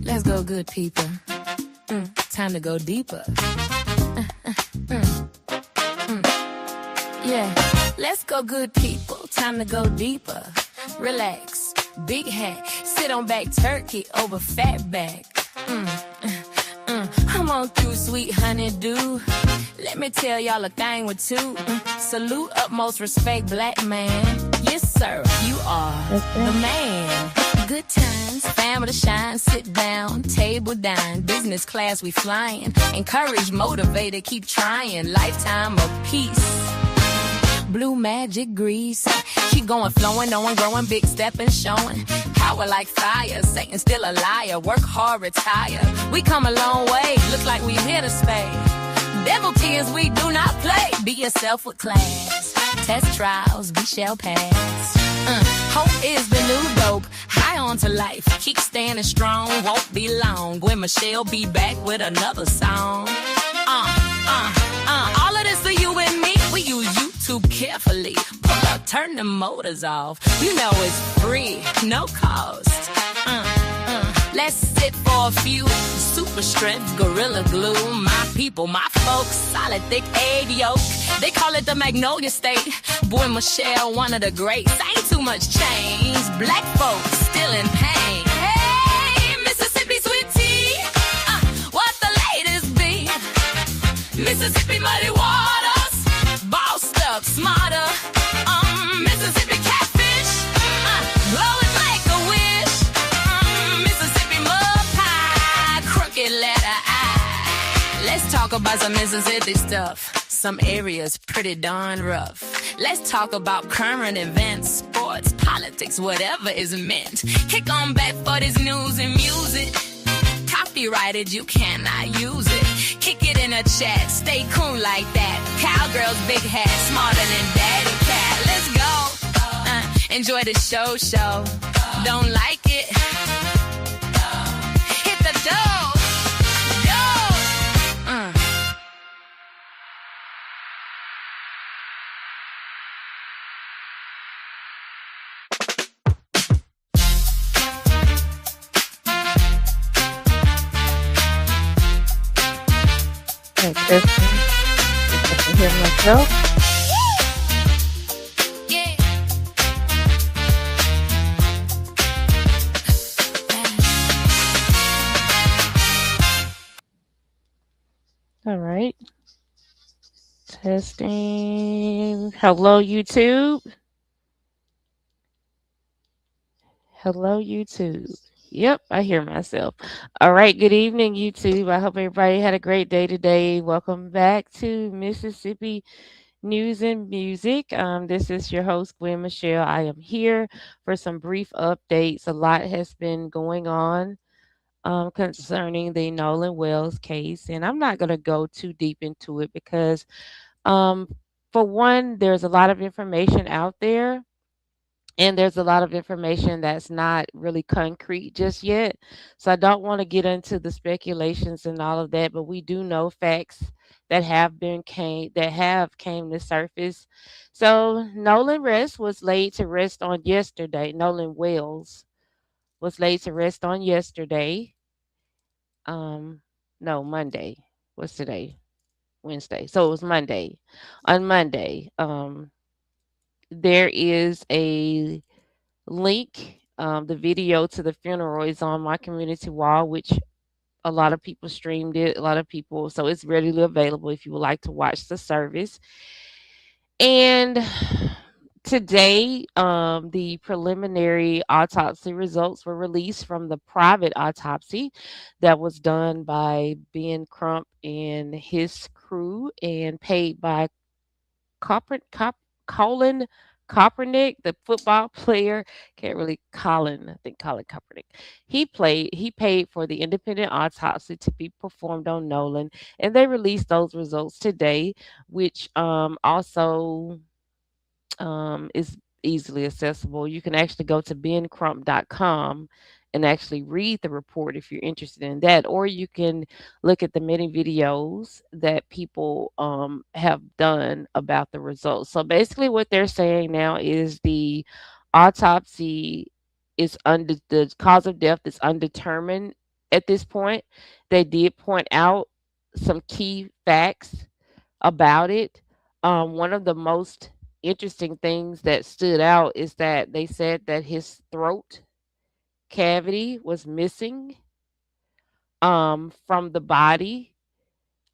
Let's go, good people. Time to go deeper. Yeah, let's go, good people. Time to go deeper. Relax, big hat. Sit on back, turkey over fat back. Come on through, sweet honeydew. Let me tell y'all a thing or two. Salute, utmost respect, black man. Yes, sir, you are the man. Good times, family shine, sit down, table dine, business class we flying. Encourage, motivated, keep trying. Lifetime of peace. Blue magic grease. Keep going, flowing, knowing, growing, big stepping, showing. Power like fire, Satan still a liar. Work hard, retire. We come a long way, look like we here to stay. Devil tears, we do not play. Be yourself with class. Test trials, we shall pass. Hope is the new dope. High on to life, keep standing strong. Won't be long when Michelle be back with another song. All of this for you and me. We use YouTube carefully. Pull up, turn the motors off. You know it's free, no cost. Let's sit for a few. Super strength, gorilla glue. My people, my folks, solid, thick egg yolk. They call it the Magnolia State. Boy, Michelle, one of the greats. Ain't too much change. Black folks still in pain. Hey, Mississippi sweet tea. What the latest be? Mississippi muddy waters. Bossed up, smarter. Mississippi catfish. Blowing like a wish. Mississippi mud pie. Crooked letter I. Let's talk about some Mississippi stuff. Some areas pretty darn rough. Let's talk about current events, sports, politics, whatever is meant. Kick on back for this news and music. Copyrighted, you cannot use it. Kick it in a chat, stay cool like that. Cowgirls, big hat, smarter than daddy cat. Let's go. Enjoy the show. Don't like it? Hit the door. I can hear myself. All right. Testing. Hello, YouTube. Hello, YouTube. Yep, I hear myself. All right, good evening, YouTube. I hope everybody had a great day today. Welcome back to Mississippi News and Music. This is your host, Gwen Michelle. I am here for some brief updates. A lot has been going on concerning the Nolan Wells case, and I'm not going to go too deep into it because, um, for one, there's a lot of information out there and there's a lot of information that's not really concrete just yet. So I don't want to get into the speculations and all of that, but we do know facts that have came to surface. So Nolan Wells was laid to rest on yesterday. No, Monday. What's today? Wednesday. So it was Monday. On Monday, there is a link. The video to the funeral is on my community wall, which a lot of people streamed it. A lot of people, so it's readily available if you would like to watch the service. And today, the preliminary autopsy results were released from the private autopsy that was done by Ben Crump and his crew and paid by Colin Kaepernick, the football player. Can't really Colin. I think Colin Kaepernick. He paid for the independent autopsy to be performed on Nolan, and they released those results today, which also is easily accessible. You can actually go to bencrump.com and actually read the report if you're interested in that, or you can look at the many videos that people have done about the results. So basically, what they're saying now is the autopsy is under the cause of death is undetermined at this point. They did point out some key facts about it. One of the most interesting things that stood out is that they said that his throat cavity was missing from the body.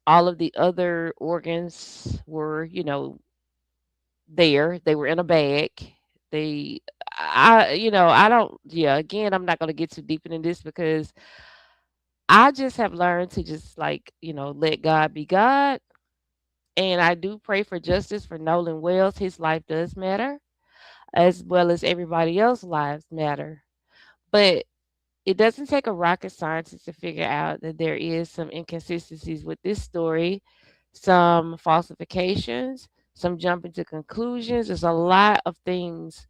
All of the other organs were, there. They were in a bag. They, I don't, yeah, again, I'm not going to get too deep into this because I just have learned to just like, let God be God. And I do pray for justice for Nolan Wells. His life does matter, as well as everybody else's lives matter. But it doesn't take a rocket scientist to figure out that there is some inconsistencies with this story, some falsifications, some jumping to conclusions. There's a lot of things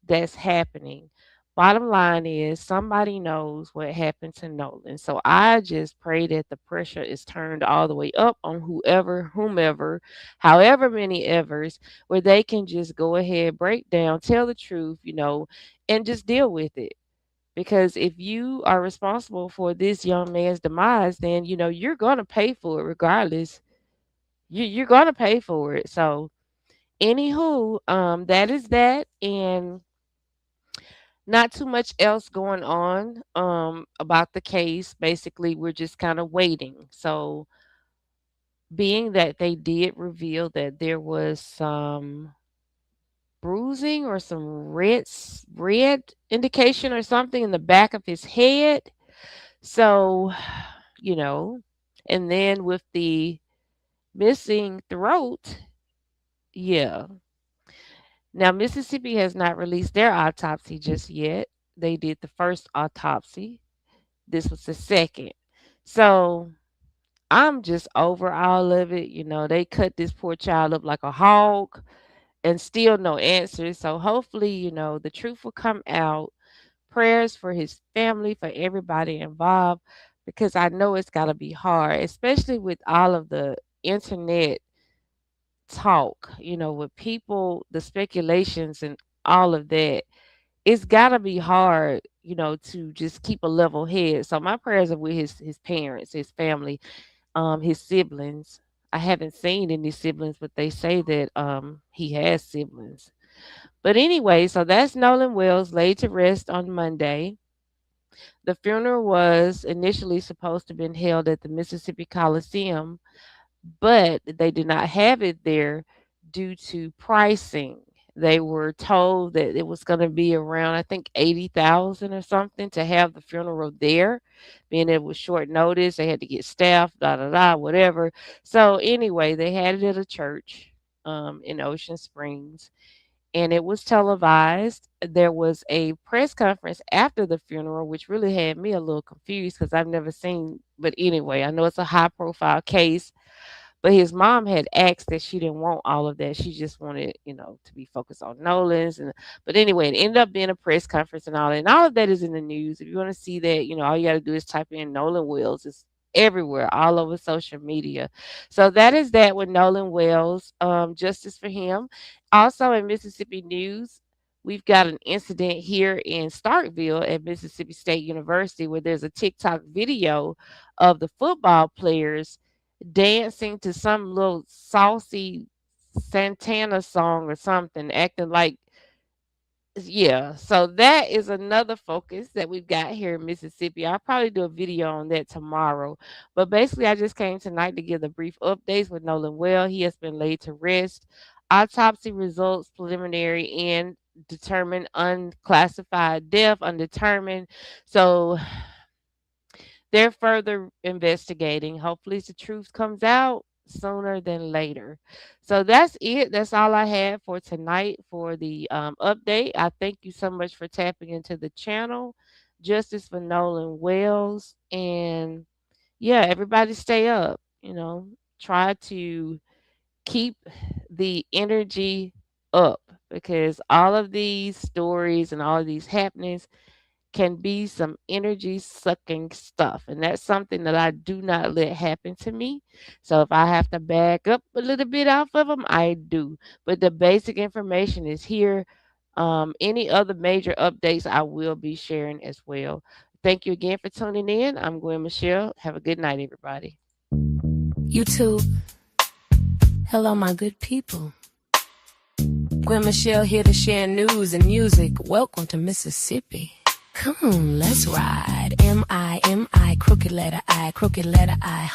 that's happening. Bottom line is somebody knows what happened to Nolan. So I just pray that the pressure is turned all the way up on whomever, however many evers, where they can just go ahead, break down, tell the truth, and just deal with it. Because if you are responsible for this young man's demise, then you're gonna pay for it regardless. You're gonna pay for it. So, anywho, that is that, and not too much else going on about the case. Basically, we're just kind of waiting. So, being that they did reveal that there was some bruising or some red indication or something in the back of his head. So, you know, and then with the missing throat, yeah. Now, Mississippi has not released their autopsy just yet. They did the first autopsy. This was the second. So I'm just over all of it. They cut this poor child up like a hog and still no answers. So hopefully, the truth will come out. Prayers for his family, for everybody involved, because I know it's got to be hard, especially with all of the internet talk, with people, the speculations and all of that. It's got to be hard, to just keep a level head. So my prayers are with his parents, his family, his siblings. I haven't seen any siblings, but they say that he has siblings. But anyway, so that's Nolan Wells laid to rest on Monday. The funeral was initially supposed to have been held at the Mississippi Coliseum, but they did not have it there due to pricing. They were told that it was going to be around, I think, 80,000 or something to have the funeral there, being it was short notice. They had to get staff, da da da, whatever. So anyway, they had it at a church in Ocean Springs, and it was televised. There was a press conference after the funeral, which really had me a little confused because I've never seen. But anyway, I know it's a high profile case, but his mom had asked that she didn't want all of that. She just wanted, to be focused on Nolan's. But anyway, it ended up being a press conference and all that. And all of that is in the news. If you want to see that, all you got to do is type in Nolan Wells. It's everywhere, all over social media. So that is that with Nolan Wells. Justice for him. Also in Mississippi news, we've got an incident here in Starkville at Mississippi State University where there's a TikTok video of the football players dancing to some little saucy Santana song or something, acting like, yeah. So that is another focus that we've got here in Mississippi. I'll probably do a video on that tomorrow. But basically, I just came tonight to give the brief updates with Nolan Well. He has been laid to rest. Autopsy results preliminary and determined unclassified death, undetermined. So they're further investigating. Hopefully, the truth comes out sooner than later. So that's it. That's all I had for tonight for the update. I thank you so much for tapping into the channel. Justice for Nolan Wells. And yeah, everybody stay up. Try to keep the energy up because all of these stories and all of these happenings can be some energy sucking stuff. And that's something that I do not let happen to me. So if I have to back up a little bit off of them, I do. But the basic information is here. Any other major updates I will be sharing as well. Thank you again for tuning in. I'm Gwen Michelle. Have a good night, everybody. YouTube. Hello, my good people. Gwen Michelle here to share news and music. Welcome to Mississippi. Come on, let's ride. M-I-M-I, crooked letter I,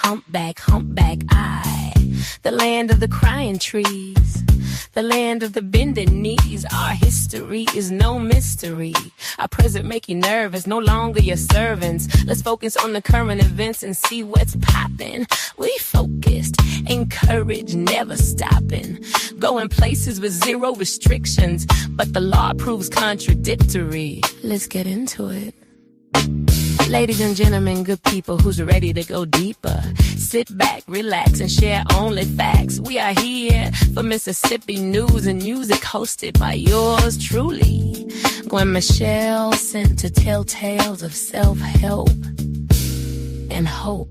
humpback, I. The land of the crying trees, the land of the bending knees. Our history is no mystery. Our present make you nervous, no longer your servants. Let's focus on the current events and see what's poppin'. We focused, encouraged, never stopping. Going places with zero restrictions, but the law proves contradictory. Let's get into it. Ladies and gentlemen, good people who's ready to go deeper. Sit back, relax, and share only facts. We are here for Mississippi news and music, hosted by yours truly, Gwen Michelle, sent to tell tales of self-help and hope.